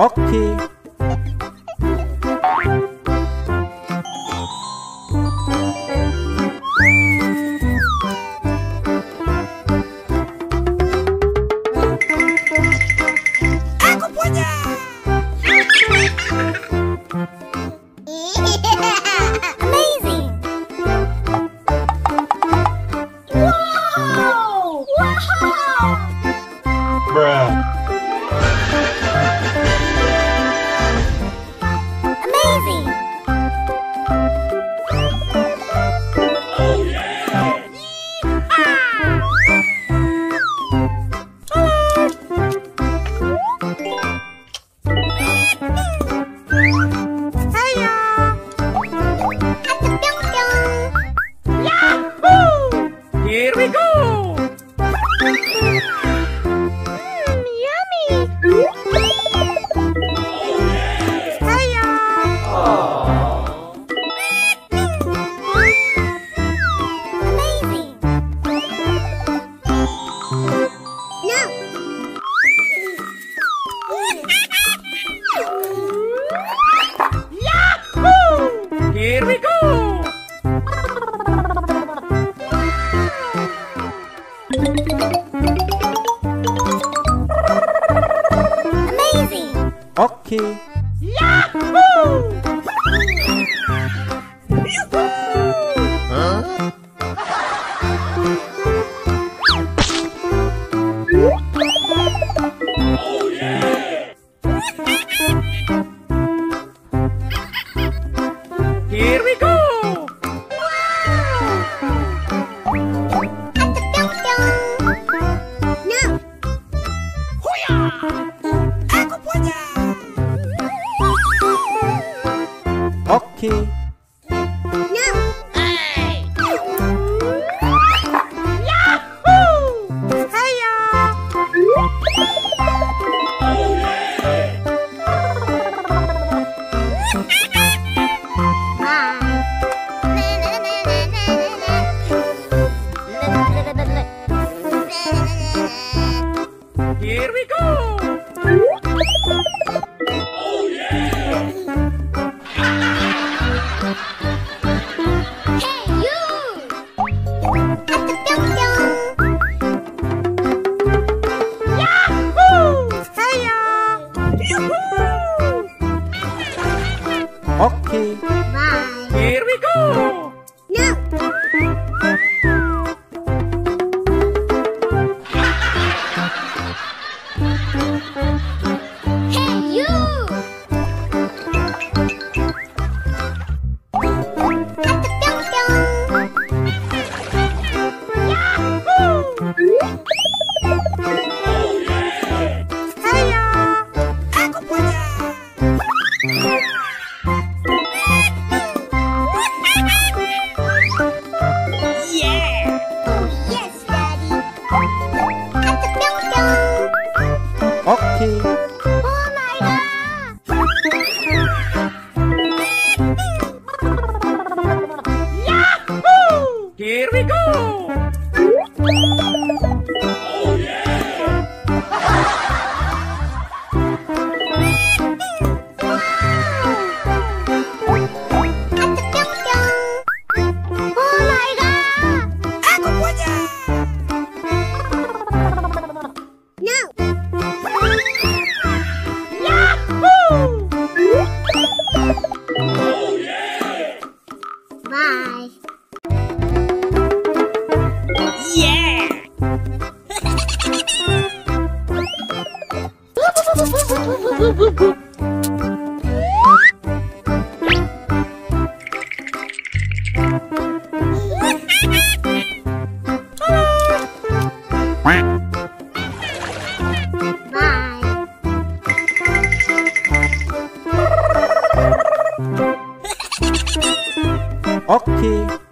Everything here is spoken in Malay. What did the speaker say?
Oke. Aku punya. Amazing. Wow. Wow. Bruh. Amazing. Oh yeah. Hiya. Yahoo! Here we go! Yummy. Hiya. Amazing. No. Yahoo! Here we go! Amazing. Oke. Yahoo! Oh yeah. Here we go! No. Aku punya. Oke. No. Yahoo! Hiya. Here we go! Oh yeah. Hey you. Yahoo! Hiya. Oke. Bye. Here we go! No. Hey you. Hiya. Aku punya. Yeah! Oh yes, Daddy. Oke. Oh my Yahoo! Here we go! Oh yeah. Oh my god. Aku punya. No. Yahoo! Oh yeah. Bye. Yeah! Bye. Oke.